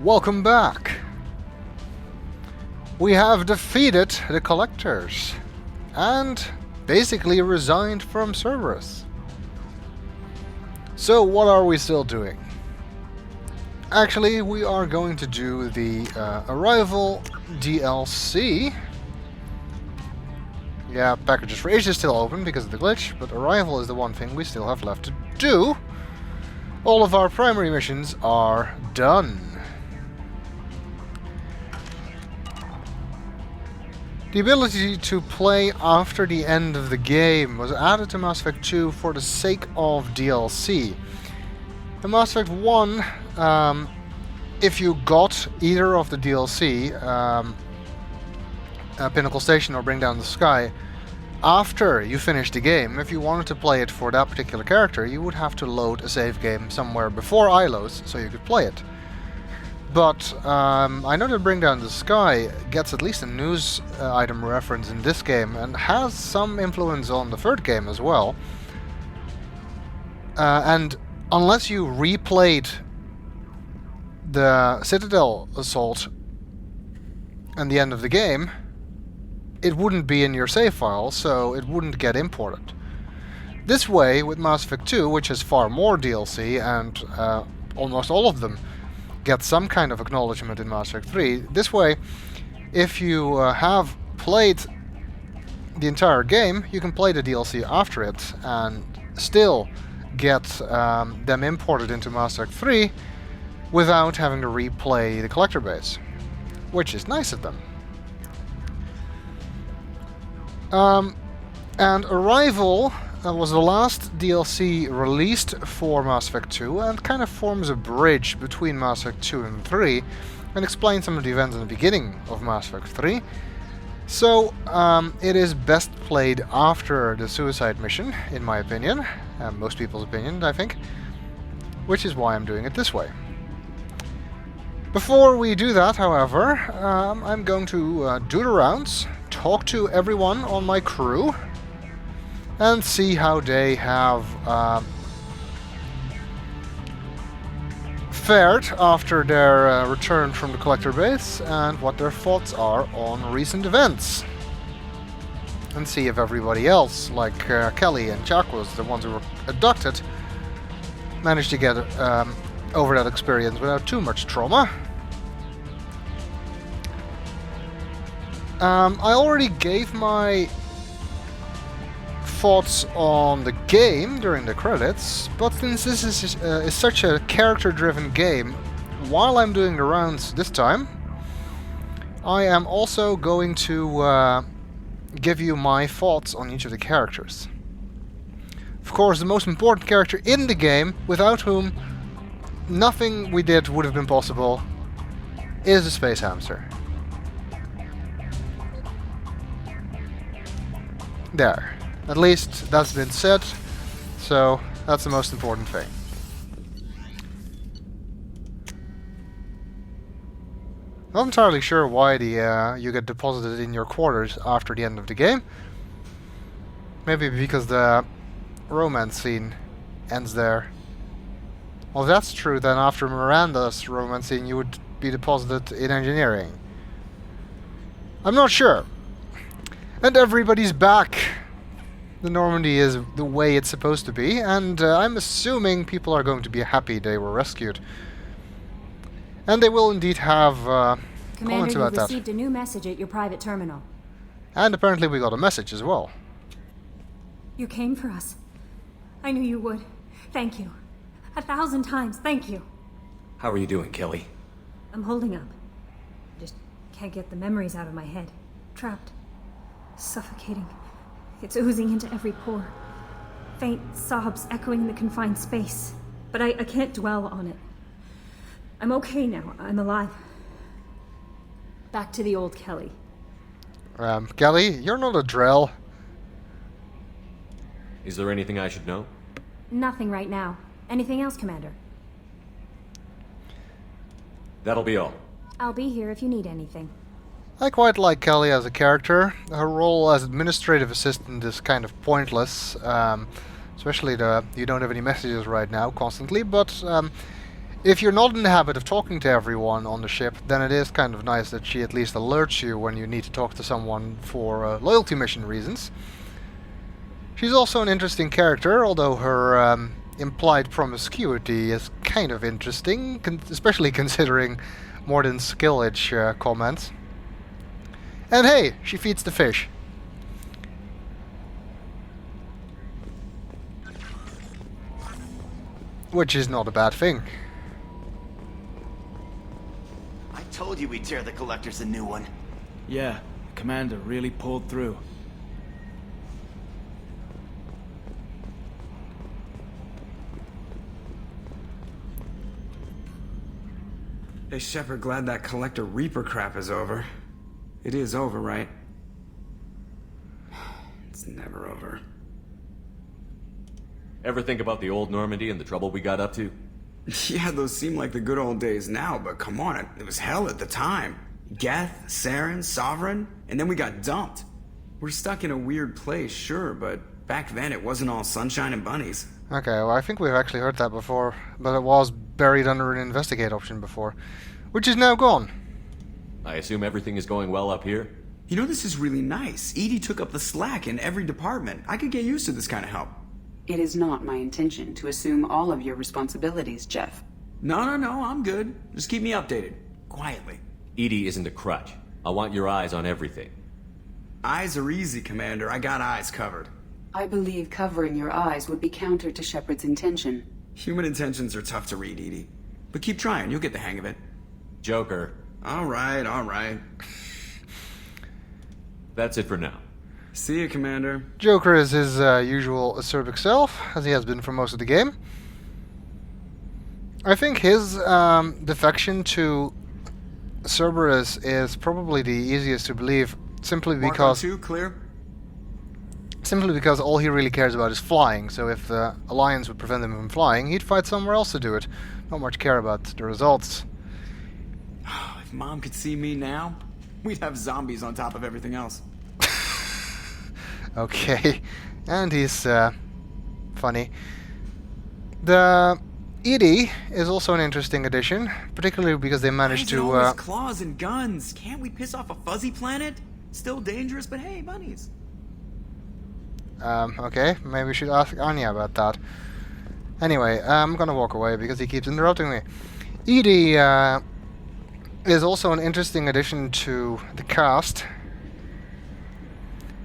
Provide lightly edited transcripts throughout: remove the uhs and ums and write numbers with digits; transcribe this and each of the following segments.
Welcome back! We have defeated the Collectors and basically resigned from Cerberus. So what are we still doing? Actually, we are going to do the Arrival DLC. Yeah, Packages for Asia is still open because of the glitch, but Arrival is the one thing we still have left to do. All of our primary missions are done. The ability to play after the end of the game was added to Mass Effect 2 for the sake of DLC. In Mass Effect 1, if you got either of the DLC, Pinnacle Station or Bring Down the Sky, after you finished the game, if you wanted to play it for that particular character, you would have to load a save game somewhere before ILOS so you could play it. But I know that Bring Down the Sky gets at least a news item reference in this game and has some influence on the third game as well. And unless you replayed the Citadel Assault and the end of the game, it wouldn't be in your save file, so it wouldn't get imported. This way, with Mass Effect 2, which has far more DLC, and almost all of them get some kind of acknowledgement in Mass Effect 3, this way, if you have played the entire game, you can play the DLC after it, and still get them imported into Mass Effect 3 without having to replay the collector base, which is nice of them. And Arrival was the last DLC released for Mass Effect 2 and kind of forms a bridge between Mass Effect 2 and 3 and explains some of the events in the beginning of Mass Effect 3. So it is best played after the suicide mission, in my opinion, and most people's opinion, I think, which is why I'm doing it this way. Before we do that, however, I'm going to do the rounds, talk to everyone on my crew, and see how they have fared after their return from the collector base and what their thoughts are on recent events. And see if everybody else, like Kelly and Chakwas, the ones who were abducted, managed to get over that experience without too much trauma. I already gave my thoughts on the game during the credits, but since this is such a character-driven game, while I'm doing the rounds this time, I am also going to give you my thoughts on each of the characters. Of course, the most important character in the game, without whom nothing we did would have been possible, is the Space Hamster. There. At least that's been said, so that's the most important thing. Not entirely sure why you get deposited in your quarters after the end of the game. Maybe because the romance scene ends there. Well, if that's true, then after Miranda's romance scene you would be deposited in engineering. I'm not sure. And everybody's back. The Normandy is the way it's supposed to be, and I'm assuming people are going to be happy they were rescued. And they will indeed have comments about that. Commander, you received a new message at your private terminal. And apparently we got a message as well. You came for us. I knew you would. Thank you. 1,000 times, thank you. How are you doing, Kelly? I'm holding up. Just can't get the memories out of my head. Trapped. Suffocating. It's oozing into every pore. Faint sobs echoing the confined space. But I can't dwell on it. I'm okay now. I'm alive. Back to the old Kelly. Kelly, you're not a Drell. Is there anything I should know? Nothing right now. Anything else, Commander? That'll be all. I'll be here if you need anything. I quite like Kelly as a character. Her role as administrative assistant is kind of pointless, especially you don't have any messages right now constantly, but If you're not in the habit of talking to everyone on the ship, then it is kind of nice that she at least alerts you when you need to talk to someone for loyalty mission reasons. She's also an interesting character, although her implied promiscuity is kind of interesting, especially considering Mordin's Skillage comments. And hey, she feeds the fish. Which is not a bad thing. I told you we'd tear the Collectors a new one. Yeah, the commander really pulled through. Hey, Shepard, glad that Collector Reaper crap is over. It is over, right? It's never over. Ever think about the old Normandy and the trouble we got up to? Yeah, those seem like the good old days now, but come on, it was hell at the time. Geth, Saren, Sovereign, and then we got dumped. We're stuck in a weird place, sure, but back then it wasn't all sunshine and bunnies. Okay, well, I think we've actually heard that before, but it was buried under an investigate option before, which is now gone. I assume everything is going well up here? You know, this is really nice. EDI took up the slack in every department. I could get used to this kind of help. It is not my intention to assume all of your responsibilities, Jeff. No, I'm good. Just keep me updated. Quietly. EDI isn't a crutch. I want your eyes on everything. Eyes are easy, Commander. I got eyes covered. I believe covering your eyes would be counter to Shepard's intention. Human intentions are tough to read, EDI. But keep trying, you'll get the hang of it. Joker. All right. That's it for now. See you, Commander. Joker is his usual acerbic self, as he has been for most of the game. I think his defection to Cerberus is probably the easiest to believe, simply because all he really cares about is flying. So if the Alliance would prevent him from flying, he'd fight somewhere else to do it. Not much care about the results. If Mom could see me now, we'd have zombies on top of everything else. Okay, and he's funny. The EDI is also an interesting addition, particularly because they managed to. Always claws and guns. Can't we piss off a fuzzy planet? Still dangerous, but hey, bunnies. Okay, maybe we should ask Anya about that. Anyway, I'm gonna walk away because he keeps interrupting me. EDI is also an interesting addition to the cast.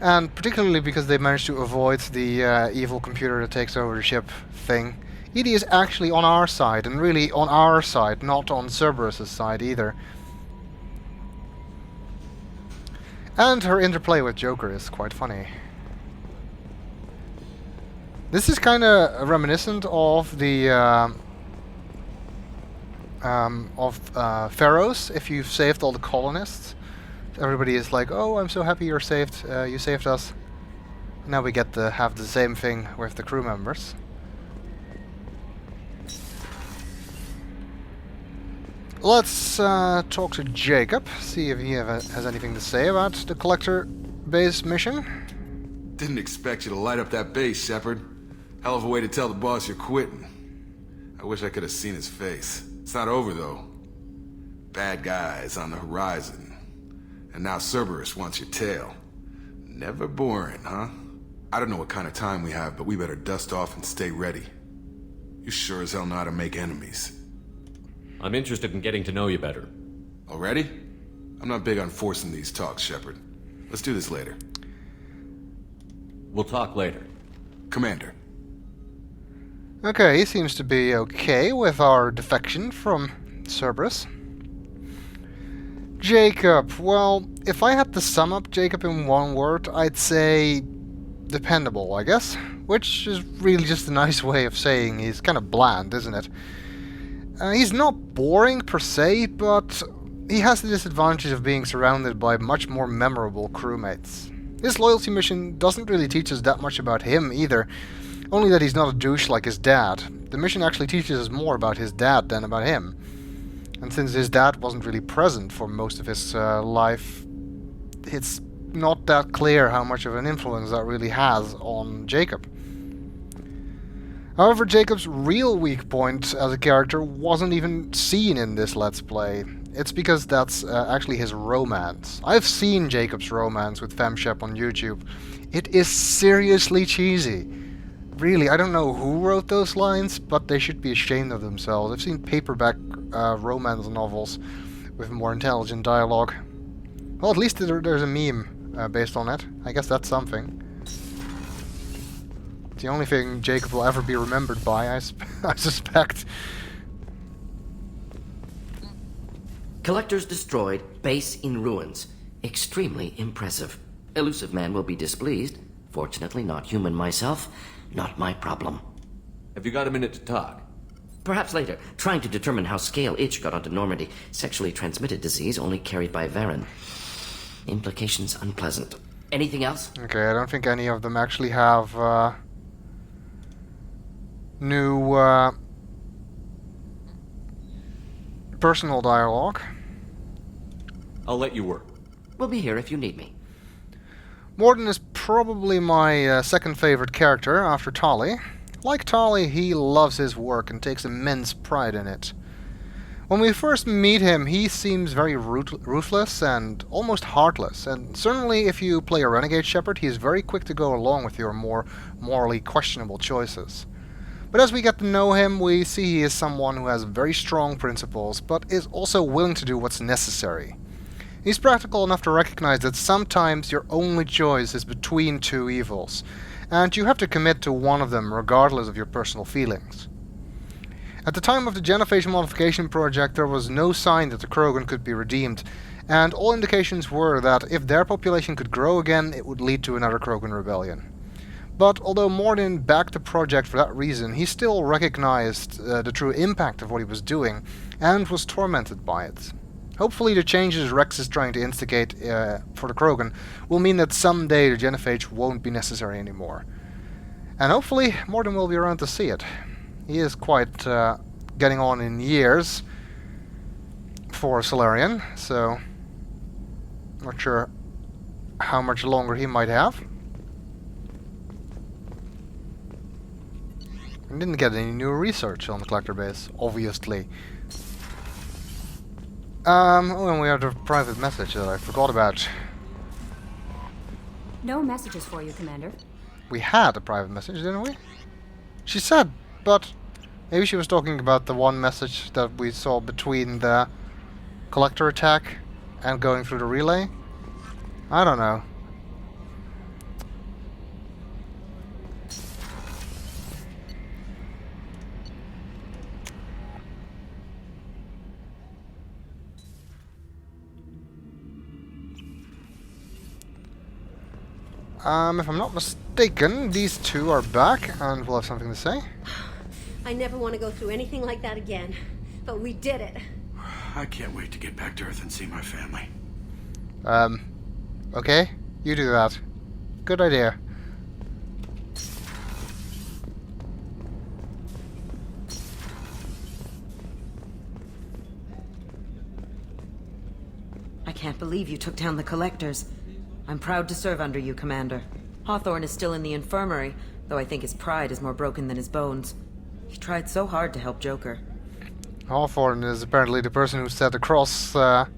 And particularly because they managed to avoid the evil computer that takes over the ship thing. EDI is actually on our side, and really on our side, not on Cerberus' side either. And her interplay with Joker is quite funny. This is kind of reminiscent of the Pharaohs, if you've saved all the colonists. Everybody is like, oh, I'm so happy you're saved, you saved us. Now we get to have the same thing with the crew members. Let's talk to Jacob, see if he has anything to say about the Collector base mission. Didn't expect you to light up that base, Shepard. Hell of a way to tell the boss you're quitting. I wish I could have seen his face. It's not over, though. Bad guys on the horizon. And now Cerberus wants your tail. Never boring, huh? I don't know what kind of time we have, but we better dust off and stay ready. You sure as hell know how to make enemies. I'm interested in getting to know you better. Already? I'm not big on forcing these talks, Shepard. Let's do this later. We'll talk later. Commander. Okay, he seems to be okay with our defection from Cerberus. Jacob, well, if I had to sum up Jacob in one word, I'd say dependable, I guess. Which is really just a nice way of saying he's kind of bland, isn't it? He's not boring per se, but he has the disadvantage of being surrounded by much more memorable crewmates. This loyalty mission doesn't really teach us that much about him either, only that he's not a douche like his dad. The mission actually teaches us more about his dad than about him. And since his dad wasn't really present for most of his life, it's not that clear how much of an influence that really has on Jacob. However, Jacob's real weak point as a character wasn't even seen in this Let's Play. It's because that's actually his romance. I've seen Jacob's romance with FemShep on YouTube. It is seriously cheesy. Really, I don't know who wrote those lines, but they should be ashamed of themselves. I've seen paperback romance novels with more intelligent dialogue. Well, at least there's a meme based on it. I guess that's something. It's the only thing Jacob will ever be remembered by, I suspect. Collectors destroyed, base in ruins. Extremely impressive. Elusive Man will be displeased. Fortunately, not human myself. Not my problem. Have you got a minute to talk? Perhaps later. Trying to determine how Scale Itch got onto Normandy. Sexually transmitted disease only carried by Varen. Implications unpleasant. Anything else? Okay, I don't think any of them actually have new personal dialogue. I'll let you work. We'll be here if you need me. Mordin is probably my second favorite character after Tali. Like Tali, he loves his work and takes immense pride in it. When we first meet him, he seems very ruthless and almost heartless, and certainly if you play a Renegade Shepard, he is very quick to go along with your more morally questionable choices. But as we get to know him, we see he is someone who has very strong principles, but is also willing to do what's necessary. He's practical enough to recognize that sometimes your only choice is between two evils, and you have to commit to one of them regardless of your personal feelings. At the time of the Genophage modification project, there was no sign that the Krogan could be redeemed, and all indications were that if their population could grow again, it would lead to another Krogan rebellion. But although Mordin backed the project for that reason, he still recognized the true impact of what he was doing, and was tormented by it. Hopefully the changes Rex is trying to instigate for the Krogan will mean that someday the Genophage won't be necessary anymore. And hopefully Mordin will be around to see it. He is quite getting on in years for Solarian, so not sure how much longer he might have. I didn't get any new research on the collector base, obviously. Oh, and we have a private message that I forgot about. No messages for you, Commander. We had a private message, didn't we? She said, but maybe she was talking about the one message that we saw between the collector attack and going through the relay. I don't know. If I'm not mistaken, these two are back and will have something to say. I never want to go through anything like that again, but we did it. I can't wait to get back to Earth and see my family. Okay, you do that. Good idea. I can't believe you took down the Collectors. I'm proud to serve under you, Commander. Hawthorne is still in the infirmary, though I think his pride is more broken than his bones. He tried so hard to help Joker. Hawthorne is apparently the person who sat across her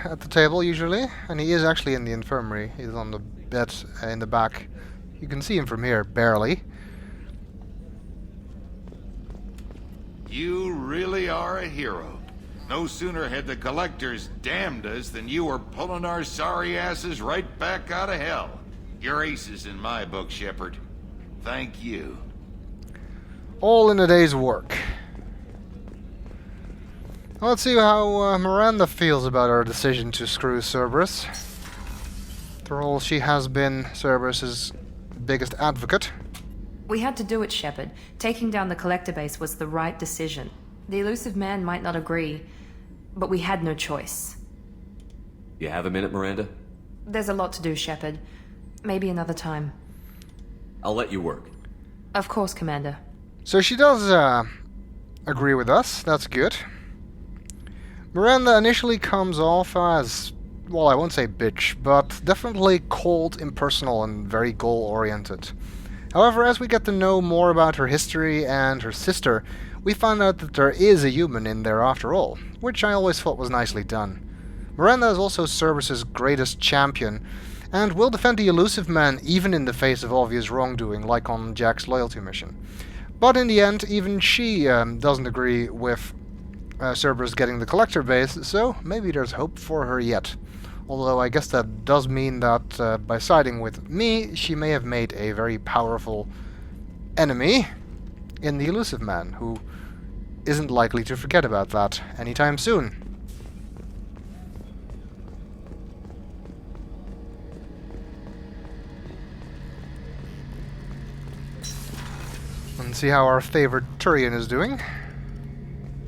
at the table, usually, and he is actually in the infirmary. He's on the bed in the back. You can see him from here, barely. You really are a hero. No sooner had the Collectors damned us than you were pulling our sorry asses right back out of hell. You're aces in my book, Shepard. Thank you. All in a day's work. Let's see how Miranda feels about our decision to screw Cerberus. After all, she has been Cerberus's biggest advocate. We had to do it, Shepard. Taking down the Collector base was the right decision. The Elusive Man might not agree, but we had no choice. You have a minute, Miranda? There's a lot to do, Shepard. Maybe another time. I'll let you work. Of course, Commander. So she does agree with us. That's good. Miranda initially comes off as, well, I won't say bitch, but definitely cold, impersonal, and very goal-oriented. However, as we get to know more about her history and her sister, we find out that there is a human in there after all, which I always thought was nicely done. Miranda is also Cerberus's greatest champion, and will defend the Elusive Man even in the face of obvious wrongdoing, like on Jack's loyalty mission. But in the end, even she doesn't agree with Cerberus getting the Collector base, so maybe there's hope for her yet. Although I guess that does mean that by siding with me, she may have made a very powerful enemy in the Elusive Man, who isn't likely to forget about that anytime soon. And see how our favorite Turian is doing.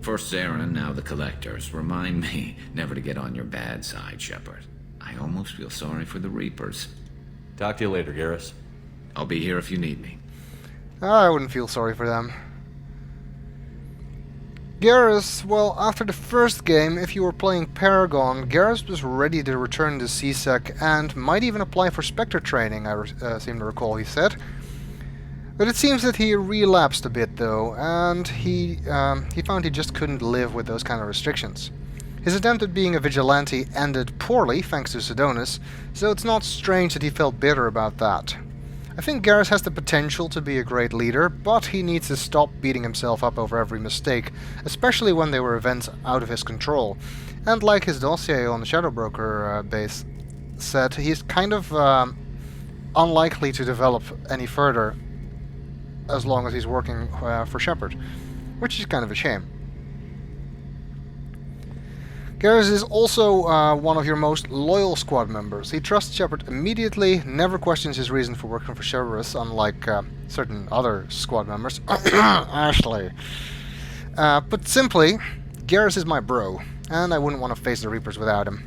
First Saren, now the Collectors. Remind me never to get on your bad side, Shepard. I almost feel sorry for the Reapers. Talk to you later, Garrus. I'll be here if you need me. I wouldn't feel sorry for them. Garrus, well, after the first game, if you were playing Paragon, Garrus was ready to return to C-Sec and might even apply for Spectre training, I seem to recall he said. But it seems that he relapsed a bit, though, and he found he just couldn't live with those kind of restrictions. His attempt at being a vigilante ended poorly, thanks to Sidonis, so it's not strange that he felt bitter about that. I think Garrus has the potential to be a great leader, but he needs to stop beating himself up over every mistake, especially when they were events out of his control. And like his dossier on the Shadow Broker base said, he's kind of unlikely to develop any further as long as he's working for Shepard, which is kind of a shame. Garrus is also one of your most loyal squad members. He trusts Shepard immediately, never questions his reason for working for Cerberus, unlike certain other squad members. Ashley. Put simply, Garrus is my bro, and I wouldn't want to face the Reapers without him.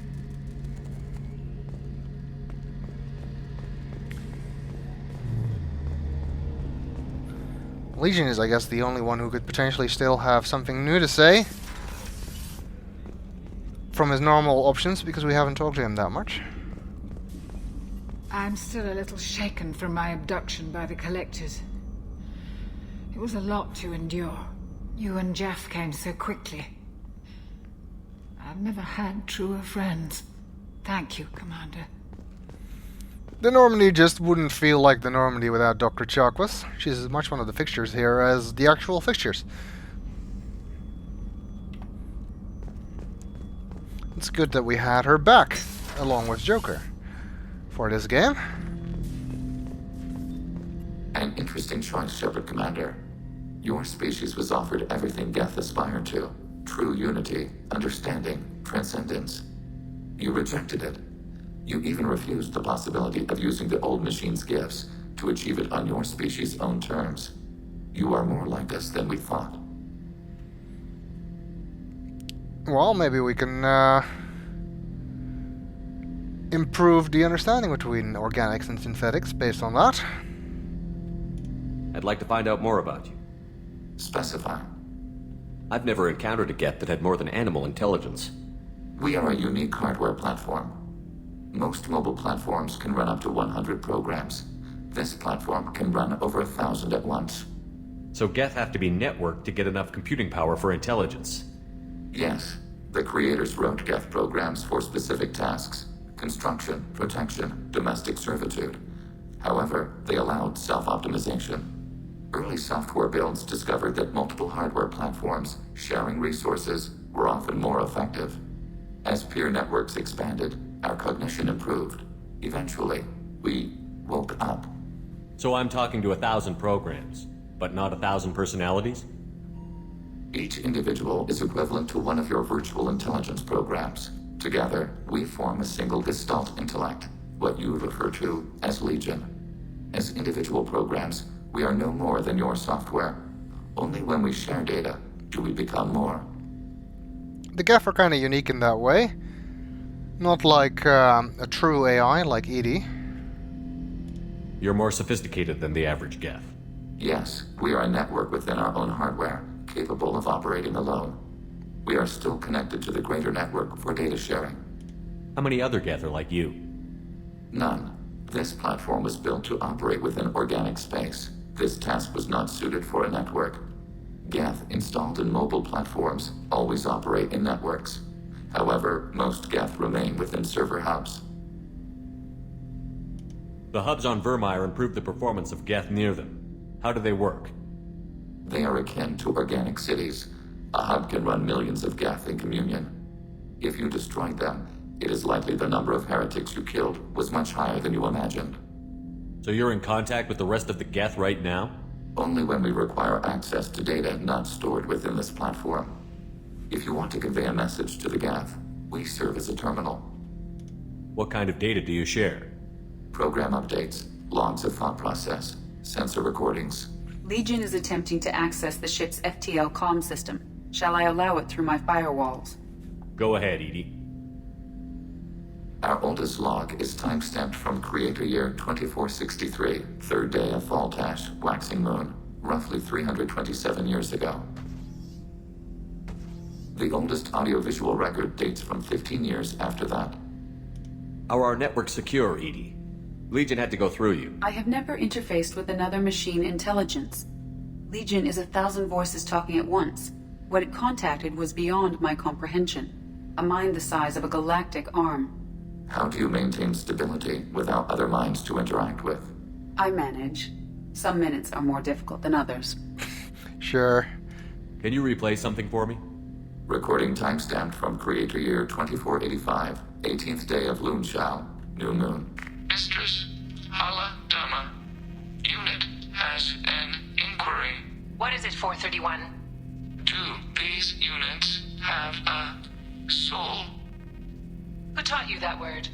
Legion is, I guess, the only one who could potentially still have something new to say from his normal options, because we haven't talked to him that much. I'm still a little shaken from my abduction by the Collectors. It was a lot to endure. You and Jeff came so quickly. I've never had truer friends. Thank you, Commander. The Normandy just wouldn't feel like the Normandy without Dr. Chakwas. She's as much one of the fixtures here as the actual fixtures. It's good that we had her back, along with Joker, for this game. An interesting choice, Shepard Commander. Your species was offered everything Geth aspired to. True unity, understanding, transcendence. You rejected it. You even refused the possibility of using the old machine's gifts to achieve it on your species' own terms. You are more like us than we thought. Well, maybe we can improve the understanding between organics and synthetics based on that. I'd like to find out more about you. Specify. I've never encountered a Geth that had more than animal intelligence. We are a unique hardware platform. Most mobile platforms can run up to 100 programs. This platform can run over 1,000 at once. So Geth have to be networked to get enough computing power for intelligence? Yes. The creators wrote Geth programs for specific tasks. Construction, protection, domestic servitude. However, they allowed self-optimization. Early software builds discovered that multiple hardware platforms sharing resources were often more effective. As peer networks expanded, our cognition improved. Eventually, we woke up. So I'm talking to 1,000 programs, but not 1,000 personalities? Each individual is equivalent to one of your virtual intelligence programs. Together, we form a single Gestalt intellect, what you refer to as Legion. As individual programs, we are no more than your software. Only when we share data do we become more. The Geth are kind of unique in that way. Not like a true AI like EDI. You're more sophisticated than the average Geth. Yes, we are a network within our own hardware, capable of operating alone. We are still connected to the greater network for data sharing. How many other Geth are like you? None. This platform was built to operate within organic space. This task was not suited for a network. Geth installed in mobile platforms always operate in networks. However, most Geth remain within server hubs. The hubs on Vermeer improve the performance of Geth near them. How do they work? They are akin to organic cities. A hub can run millions of Geth in communion. If you destroyed them, it is likely the number of heretics you killed was much higher than you imagined. So you're in contact with the rest of the Geth right now? Only when we require access to data not stored within this platform. If you want to convey a message to the Geth, we serve as a terminal. What kind of data do you share? Program updates, logs of thought process, sensor recordings. Legion is attempting to access the ship's FTL comm system. Shall I allow it through my firewalls? Go ahead, Edie. Our oldest log is timestamped from Creator Year 2463, third day of Thaltash, waxing moon, roughly 327 years ago. The oldest audiovisual record dates from 15 years after that. Are our networks secure, Edie? Legion had to go through you. I have never interfaced with another machine intelligence. Legion is 1,000 voices talking at once. What it contacted was beyond my comprehension. A mind the size of a galactic arm. How do you maintain stability without other minds to interact with? I manage. Some minutes are more difficult than others. Sure. Can you replay something for me? Recording timestamped from Creator Year 2485, 18th day of Luneshao, new moon. Mistress Hala Dama, unit has an inquiry. What is it, 431? Do these units have a soul? Who taught you that word?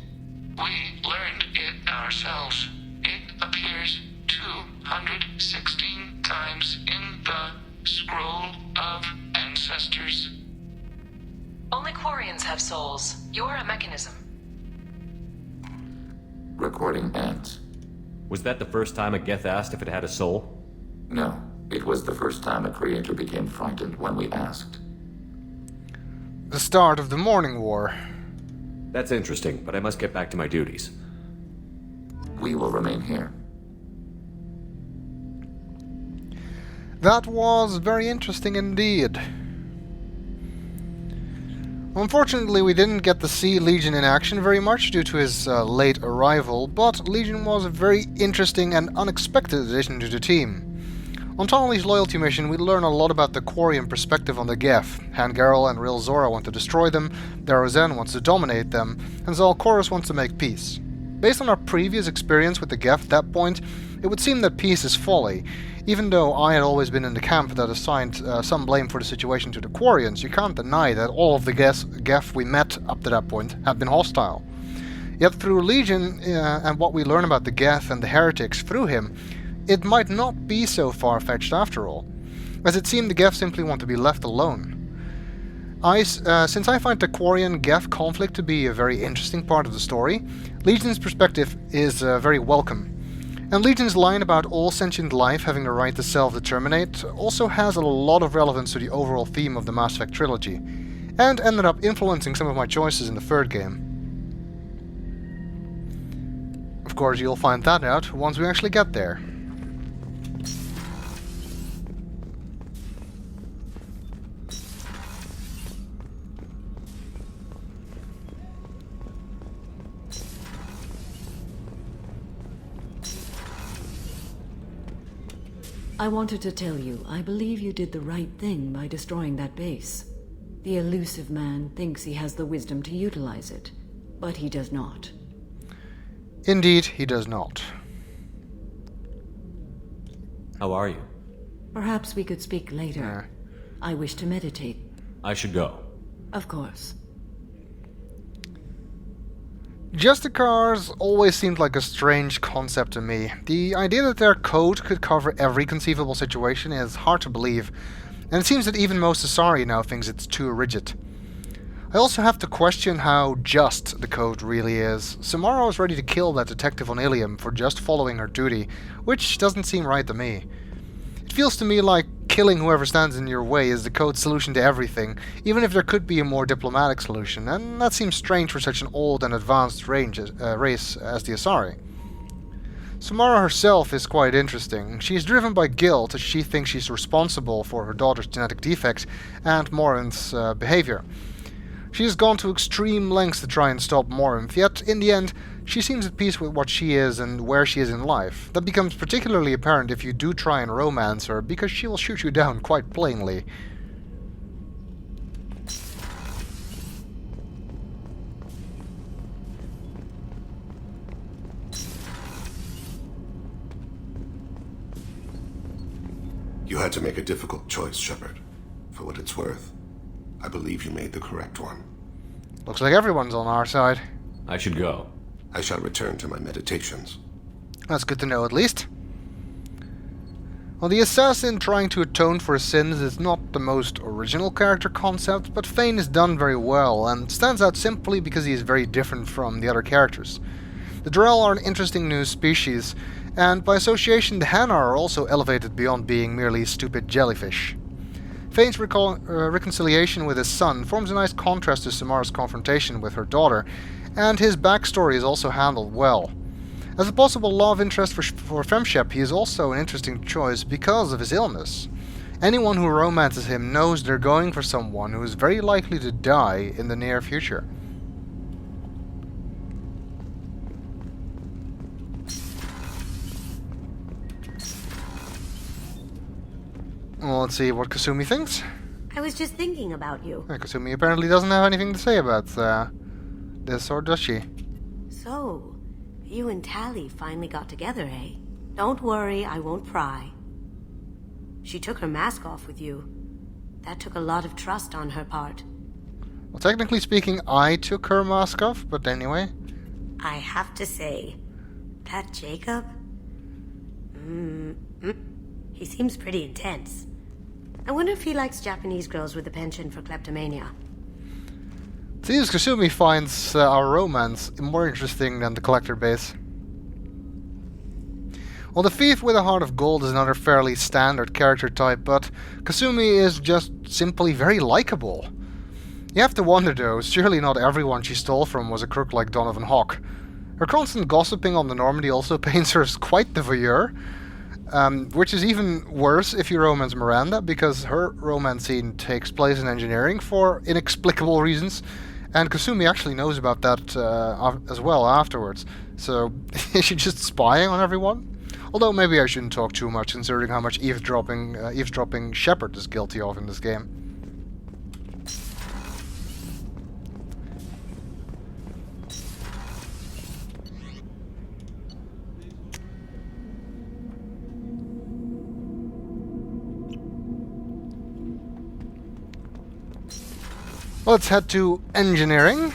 We learned it ourselves. It appears 216 times in the Scroll of Ancestors. Only Quarians have souls. You're a mechanism. Recording ends. Was that the first time a Geth asked if it had a soul? No, it was the first time a creator became frightened when we asked. The start of the Morning War. That's interesting, but I must get back to my duties. We will remain here. That was very interesting indeed. Unfortunately, we didn't get to see Legion in action very much due to his late arrival, but Legion was a very interesting and unexpected addition to the team. On Tali's loyalty mission, we learn a lot about the Quarian perspective on the Geth. Hangarel and Real Zora want to destroy them, Darozen wants to dominate them, and Zalkorus wants to make peace. Based on our previous experience with the Geth at that point, it would seem that peace is folly. Even though I had always been in the camp that assigned some blame for the situation to the Quarians, you can't deny that all of the Geth we met up to that point had been hostile. Yet through Legion and what we learn about the Geth and the heretics through him, it might not be so far-fetched after all, as it seemed the Geth simply want to be left alone. Since I find the Quarian-Geth conflict to be a very interesting part of the story, Legion's perspective is very welcome. And Legion's line about all sentient life having the right to self-determinate also has a lot of relevance to the overall theme of the Mass Effect trilogy, and ended up influencing some of my choices in the third game. Of course, you'll find that out once we actually get there. I wanted to tell you, I believe you did the right thing by destroying that base. The elusive man thinks he has the wisdom to utilize it, but he does not. Indeed, he does not. How are you? Perhaps we could speak later. I wish to meditate. I should go. Of course. Justicars always seemed like a strange concept to me. The idea that their code could cover every conceivable situation is hard to believe, and it seems that even most Asari now thinks it's too rigid. I also have to question how just the code really is. Samara was ready to kill that detective on Ilium for just following her duty, which doesn't seem right to me. It feels to me like killing whoever stands in your way is the code's solution to everything, even if there could be a more diplomatic solution, and that seems strange for such an old and advanced race as the Asari. Samara herself is quite interesting. She is driven by guilt as she thinks she's responsible for her daughter's genetic defect and Morinth's behavior. She has gone to extreme lengths to try and stop Morinth, yet in the end she seems at peace with what she is and where she is in life. That becomes particularly apparent if you do try and romance her, because she will shoot you down quite plainly. You had to make a difficult choice, Shepard. For what it's worth, I believe you made the correct one. Looks like everyone's on our side. I should go. I shall return to my meditations. That's good to know, at least. Well, the assassin trying to atone for his sins is not the most original character concept, but Fane is done very well, and stands out simply because he is very different from the other characters. The Drell are an interesting new species, and by association the Hanar are also elevated beyond being merely stupid jellyfish. Fane's reconciliation with his son forms a nice contrast to Samara's confrontation with her daughter, and his backstory is also handled well. As a possible love interest for Femshep, he is also an interesting choice because of his illness. Anyone who romances him knows they're going for someone who is very likely to die in the near future. Well, let's see what Kasumi thinks. I was just thinking about you. Kasumi apparently doesn't have anything to say about this, or does she? So, you and Tali finally got together, eh? Don't worry, I won't pry. She took her mask off with you. That took a lot of trust on her part. Well, technically speaking, I took her mask off, but anyway. I have to say, that Jacob? He seems pretty intense. I wonder if he likes Japanese girls with a penchant for kleptomania. Seems Kasumi finds our romance more interesting than the collector base. Well, the thief with a heart of gold is another fairly standard character type, but Kasumi is just simply very likable. You have to wonder though, surely not everyone she stole from was a crook like Donovan Hawk. Her constant gossiping on the Normandy also paints her as quite the voyeur. Which is even worse if you romance Miranda, because her romance scene takes place in engineering for inexplicable reasons, and Kasumi actually knows about that as well afterwards. So, is she just spying on everyone? Although maybe I shouldn't talk too much, considering how much eavesdropping Shepard is guilty of in this game. Let's head to engineering.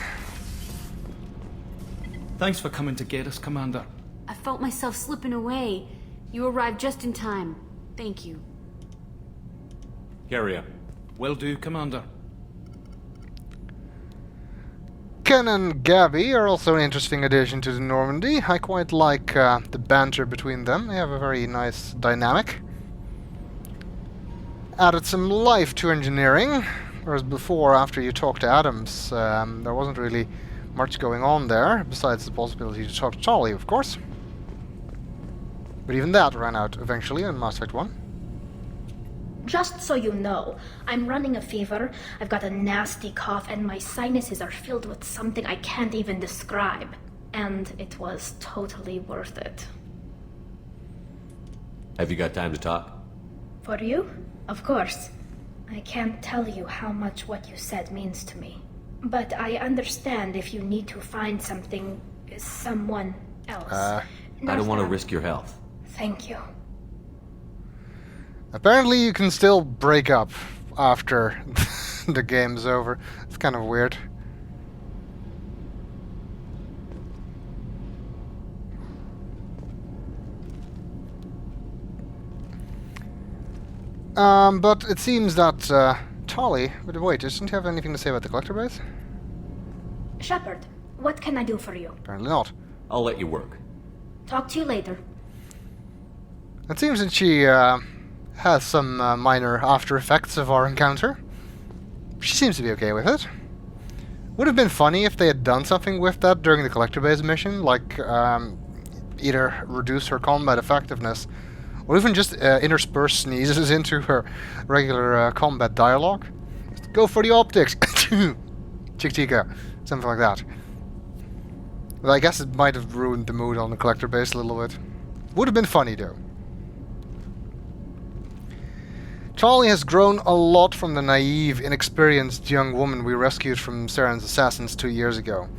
Thanks for coming to get us, Commander. I felt myself slipping away. You arrived just in time. Thank you. Carry on. Will do, Commander. Ken and Gabby are also an interesting addition to the Normandy. I quite like the banter between them. They have a very nice dynamic. Added some life to engineering. Whereas before, after you talked to Adams, there wasn't really much going on there, besides the possibility to talk to Tali, of course. But even that ran out eventually in Mass Effect 1. Just so you know, I'm running a fever, I've got a nasty cough, and my sinuses are filled with something I can't even describe. And it was totally worth it. Have you got time to talk? For you? Of course. I can't tell you how much what you said means to me. But I understand if you need to find someone else. I don't want to risk your health. Thank you. Apparently you can still break up after the game's over. It's kind of weird. But it seems that Tali... But wait, doesn't he have anything to say about the collector base? Shepard, what can I do for you? Apparently not. I'll let you work. Talk to you later. It seems that she has some minor after effects of our encounter. She seems to be okay with it. Would have been funny if they had done something with that during the collector base mission, like either reduce her combat effectiveness, or even just intersperse sneezes into her regular combat dialogue. Just go for the optics! Chick-chica. Something like that. But I guess it might have ruined the mood on the collector base a little bit. Would have been funny though. Charlie has grown a lot from the naive, inexperienced young woman we rescued from Saren's assassins 2 years ago.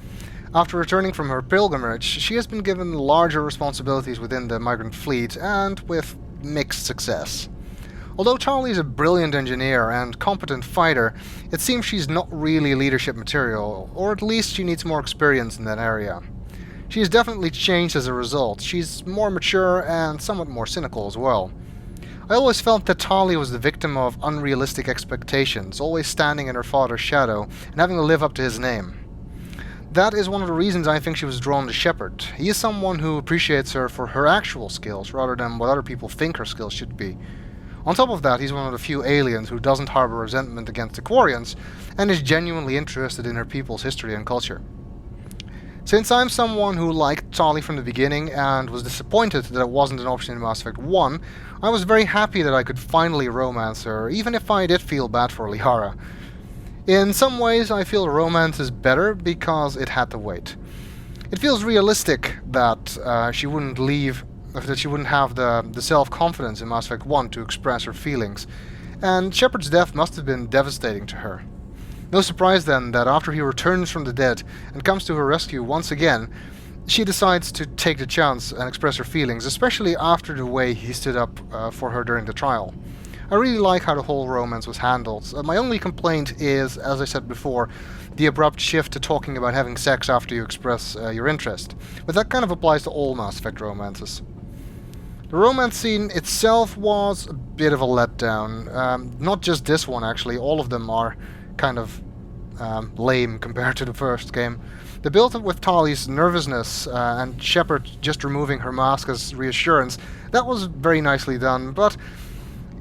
After returning from her pilgrimage, she has been given larger responsibilities within the migrant fleet, and with mixed success. Although Charlie is a brilliant engineer and competent fighter, it seems she's not really leadership material, or at least she needs more experience in that area. She has definitely changed as a result. She's more mature and somewhat more cynical as well. I always felt that Tali was the victim of unrealistic expectations, always standing in her father's shadow and having to live up to his name. That is one of the reasons I think she was drawn to Shepard. He is someone who appreciates her for her actual skills rather than what other people think her skills should be. On top of that, he's one of the few aliens who doesn't harbor resentment against the Quarians and is genuinely interested in her people's history and culture. Since I'm someone who liked Tali from the beginning and was disappointed that it wasn't an option in Mass Effect 1, I was very happy that I could finally romance her, even if I did feel bad for Liara. In some ways, I feel romance is better because it had to wait. It feels realistic that she wouldn't have the self-confidence in Mass Effect 1 to express her feelings, and Shepard's death must have been devastating to her. No surprise then that after he returns from the dead and comes to her rescue once again, she decides to take the chance and express her feelings, especially after the way he stood up for her during the trial. I really like how the whole romance was handled. My only complaint is, as I said before, the abrupt shift to talking about having sex after you express your interest. But that kind of applies to all Mass Effect romances. The romance scene itself was a bit of a letdown. Not just this one, actually. All of them are kind of lame compared to the first game. The build-up with Tali's nervousness and Shepard just removing her mask as reassurance, that was very nicely done, but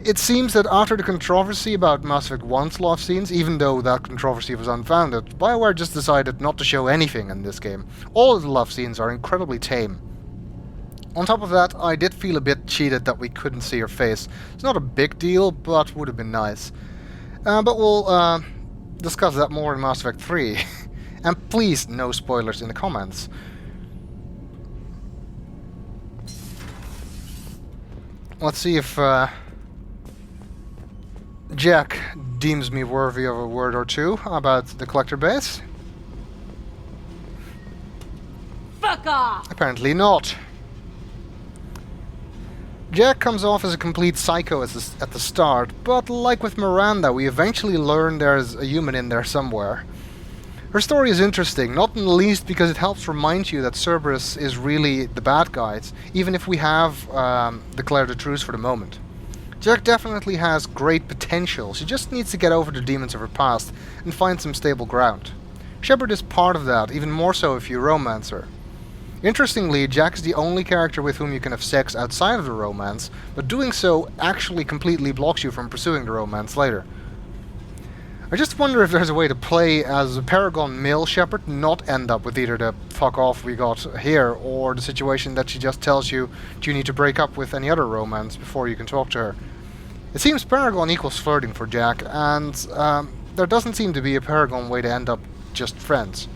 it seems that after the controversy about Mass Effect 1's love scenes, even though that controversy was unfounded, BioWare just decided not to show anything in this game. All of the love scenes are incredibly tame. On top of that, I did feel a bit cheated that we couldn't see her face. It's not a big deal, but would have been nice. But we'll discuss that more in Mass Effect 3. And please, no spoilers in the comments. Let's see if Jack deems me worthy of a word or two about the collector base. Fuck off! Apparently not. Jack comes off as a complete psycho at the start, but like with Miranda, we eventually learn there's a human in there somewhere. Her story is interesting, not in the least because it helps remind you that Cerberus is really the bad guys, even if we have declared the truce for the moment. Jack definitely has great potential, she just needs to get over the demons of her past and find some stable ground. Shepard is part of that, even more so if you romance her. Interestingly, Jack is the only character with whom you can have sex outside of the romance, but doing so actually completely blocks you from pursuing the romance later. I just wonder if there's a way to play as a Paragon male Shepard, not end up with either the fuck off we got here, or the situation that she just tells you you need to break up with any other romance before you can talk to her. It seems Paragon equals flirting for Jack, and there doesn't seem to be a Paragon way to end up just friends.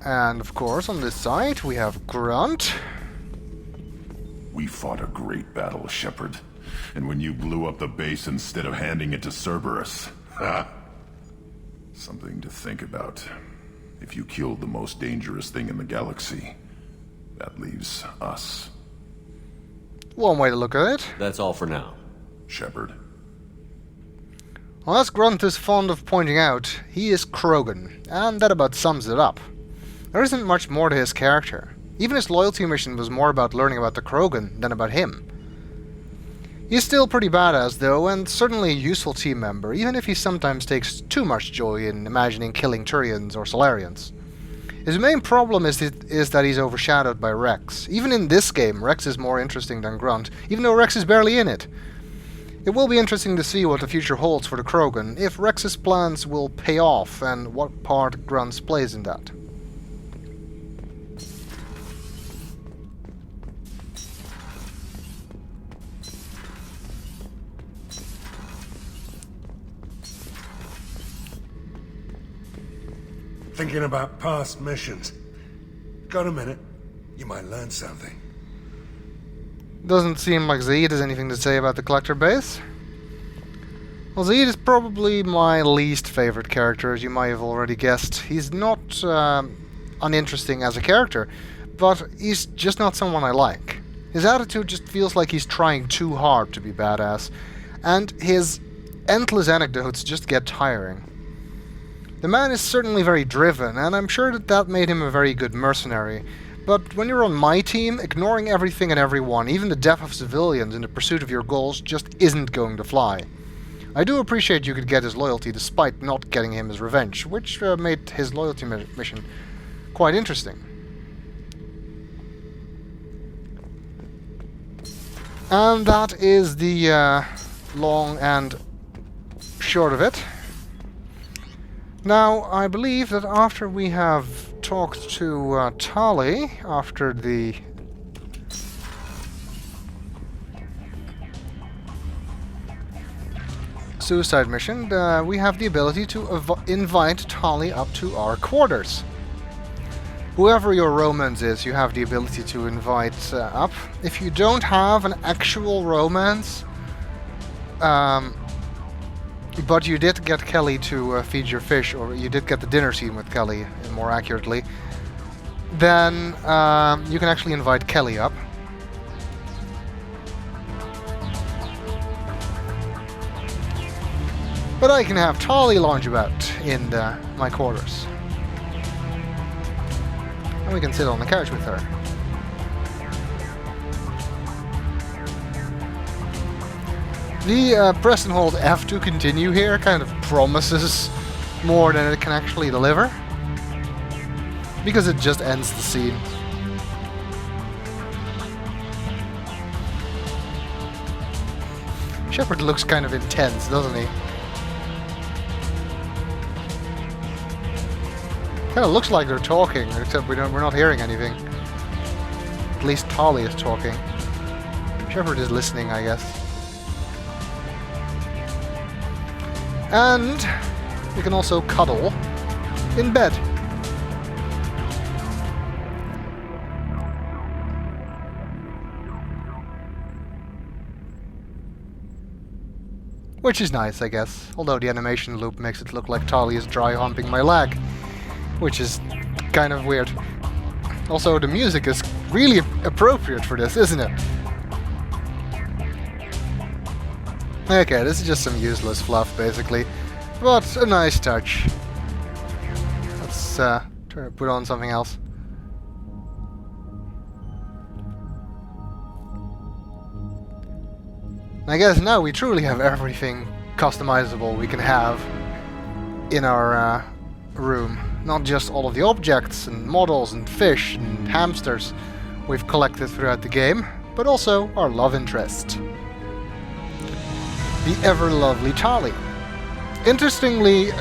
And of course, on this side, we have Grunt. We fought a great battle, Shepard. And when you blew up the base instead of handing it to Cerberus, ha! Something to think about. If you killed the most dangerous thing in the galaxy, that leaves us. One way to look at it. That's all for now. Shepard. Well, as Grunt is fond of pointing out, he is Krogan, and that about sums it up. There isn't much more to his character. Even his loyalty mission was more about learning about the Krogan than about him. He's still pretty badass though, and certainly a useful team member, even if he sometimes takes too much joy in imagining killing Turians or Solarians. His main problem is that he's overshadowed by Rex. Even in this game, Rex is more interesting than Grunt, even though Rex is barely in it. It will be interesting to see what the future holds for the Krogan, if Rex's plans will pay off, and what part Grunt plays in that. Thinking about past missions. Got a minute? You might learn something. Doesn't seem like Zaid has anything to say about the Collector base. Well, Zaid is probably my least favorite character, as you might have already guessed. He's not uninteresting as a character, but he's just not someone I like. His attitude just feels like he's trying too hard to be badass, and his endless anecdotes just get tiring. The man is certainly very driven, and I'm sure that made him a very good mercenary. But when you're on my team, ignoring everything and everyone, even the death of civilians in the pursuit of your goals, just isn't going to fly. I do appreciate you could get his loyalty despite not getting him his revenge, which made his loyalty mission quite interesting. And that is the long and short of it. Now, I believe that after we have talked to Tali, after the suicide mission, we have the ability to invite Tali up to our quarters. Whoever your romance is, you have the ability to invite up. If you don't have an actual romance, but you did get Kelly to feed your fish, or you did get the dinner scene with Kelly, more accurately, then you can actually invite Kelly up. But I can have Tali launch about in my quarters. And we can sit on the couch with her. The press and hold F to continue here kind of promises more than it can actually deliver, because it just ends the scene. Shepard looks kind of intense, doesn't he? Kind of looks like they're talking, except we're not hearing anything. At least Tali is talking. Shepard is listening, I guess. And we can also cuddle in bed. Which is nice, I guess. Although the animation loop makes it look like Tali is dry humping my leg. Which is kind of weird. Also, the music is really appropriate for this, isn't it? Okay, this is just some useless fluff, basically. But a nice touch. Let's try to put on something else. I guess now we truly have everything customizable we can have in our room. Not just all of the objects and models and fish and hamsters we've collected throughout the game, but also our love interest. The ever-lovely Tali. Interestingly,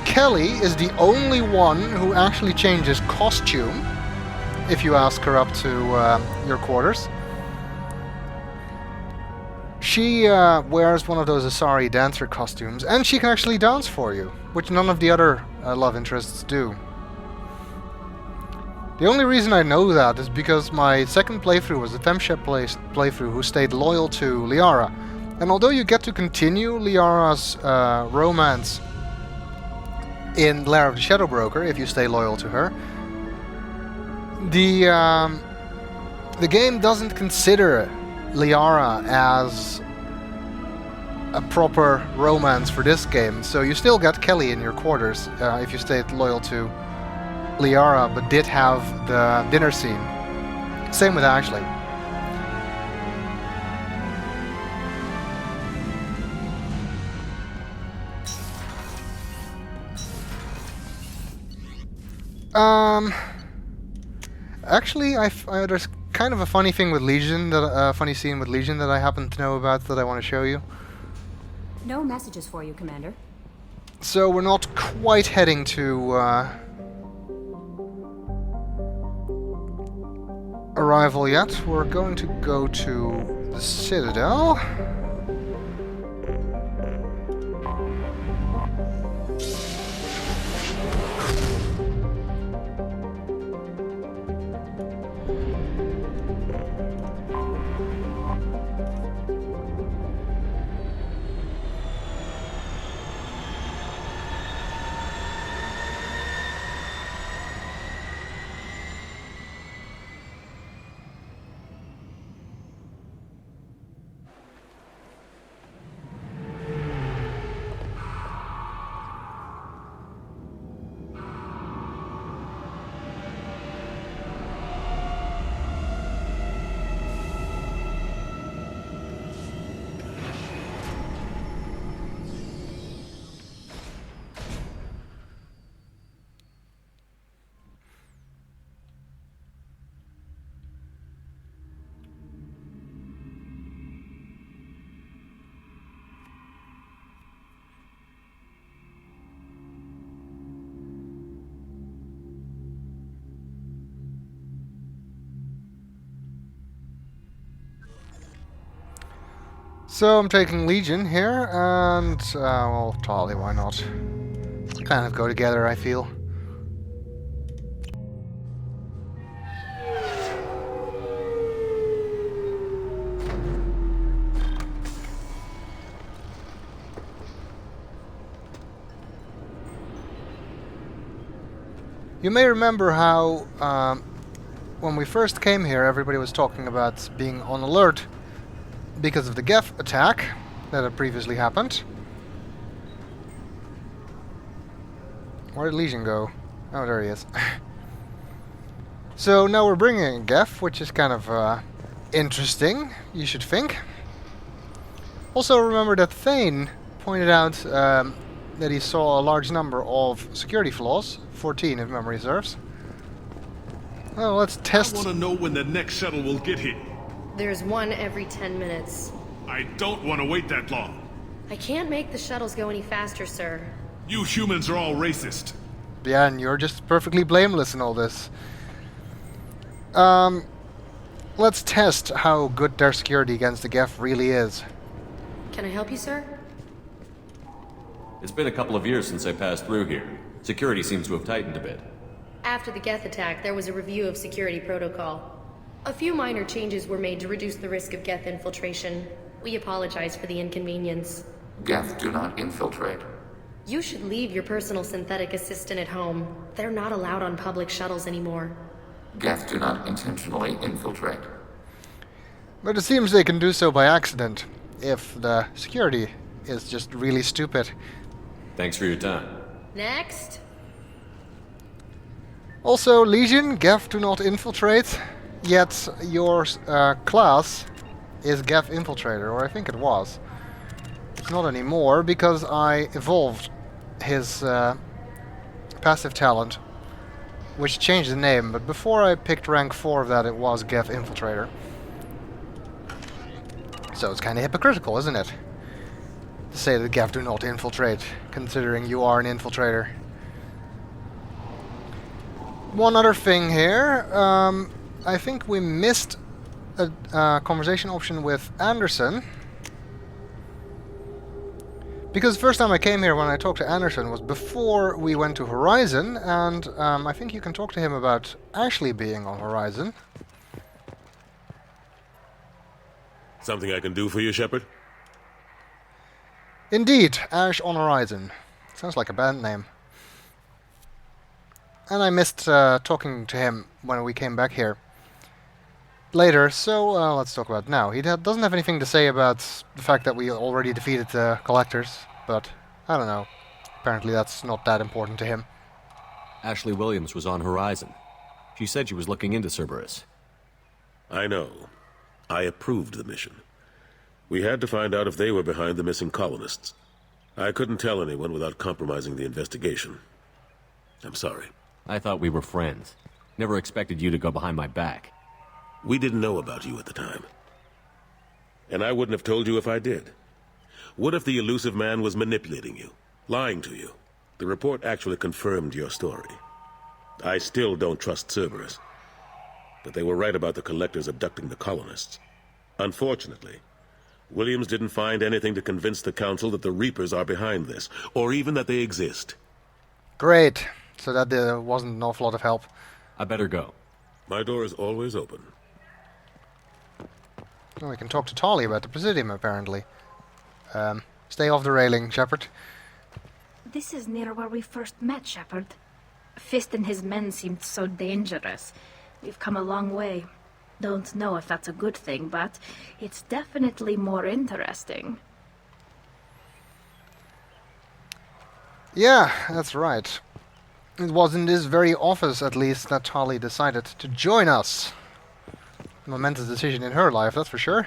Kelly is the only one who actually changes costume, if you ask her up to your quarters. She wears one of those Asari dancer costumes, and she can actually dance for you, which none of the other love interests do. The only reason I know that is because my second playthrough was a FemShep playthrough who stayed loyal to Liara. And although you get to continue Liara's romance in Lair of the Shadow Broker if you stay loyal to her, the game doesn't consider Liara as a proper romance for this game, so you still got Kelly in your quarters if you stayed loyal to Liara, but did have the dinner scene. Same with Ashley. actually, there's kind of a funny thing with Legion, funny scene with Legion that I happen to know about that I want to show you. No messages for you, Commander. So we're not quite heading to Arrival yet. We're going to go to the Citadel. So I'm taking Legion here, and, well, Tali, why not? Kind of go together, I feel. You may remember how, when we first came here, everybody was talking about being on alert because of the Geth attack that had previously happened. Where did Legion go? Oh, there he is. So now we're bringing a Geth, which is kind of interesting, you should think. Also remember that Thane pointed out that he saw a large number of security flaws, 14 if memory serves. Well, let's test. I want to know when the next shuttle will get here. There's one every 10 minutes. I don't want to wait that long. I can't make the shuttles go any faster, sir. You humans are all racist. Yeah, and you're just perfectly blameless in all this. Let's test how good their security against the Geth really is. Can I help you, sir? It's been a couple of years since I passed through here. Security seems to have tightened a bit. After the Geth attack, there was a review of security protocol. A few minor changes were made to reduce the risk of Geth infiltration. We apologize for the inconvenience. Geth do not infiltrate. You should leave your personal synthetic assistant at home. They're not allowed on public shuttles anymore. Geth do not intentionally infiltrate. But it seems they can do so by accident, if the security is just really stupid. Thanks for your time. Next. Also, Legion, Geth do not infiltrate, yet your class is Geth Infiltrator, or I think it was. It's not anymore, because I evolved his passive talent, which changed the name, but before I picked rank 4 of that, it was Geth Infiltrator. So it's kind of hypocritical, isn't it? To say that Geth do not infiltrate, considering you are an infiltrator. One other thing here, I think we missed a conversation option with Anderson. Because the first time I came here when I talked to Anderson was before we went to Horizon, and I think you can talk to him about Ashley being on Horizon. Something I can do for you, Shepard? Indeed, Ash on Horizon. Sounds like a band name. And I missed talking to him when we came back here later, so let's talk about it now. He doesn't have anything to say about the fact that we already defeated the Collectors, but I don't know. Apparently that's not that important to him. Ashley Williams was on Horizon. She said she was looking into Cerberus. I know. I approved the mission. We had to find out if they were behind the missing colonists. I couldn't tell anyone without compromising the investigation. I'm sorry. I thought we were friends. Never expected you to go behind my back. We didn't know about you at the time. And I wouldn't have told you if I did. What if the elusive man was manipulating you, lying to you? The report actually confirmed your story. I still don't trust Cerberus. But they were right about the Collectors abducting the colonists. Unfortunately, Williams didn't find anything to convince the Council that the Reapers are behind this, or even that they exist. Great. So that wasn't an awful lot of help. I better go. My door is always open. Well, we can talk to Tali about the Presidium, apparently. Stay off the railing, Shepard. This is near where we first met, Shepard. Fist and his men seemed so dangerous. We've come a long way. Don't know if that's a good thing, but it's definitely more interesting. Yeah, that's right. It was in this very office, at least, that Tali decided to join us. A momentous decision in her life, that's for sure.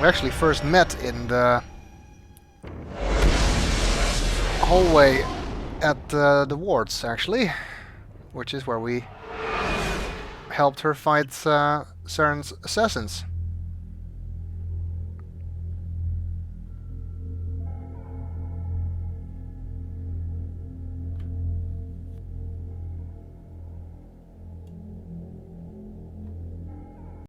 We actually first met in the hallway at the wards, actually, which is where we helped her fight Saren's assassins.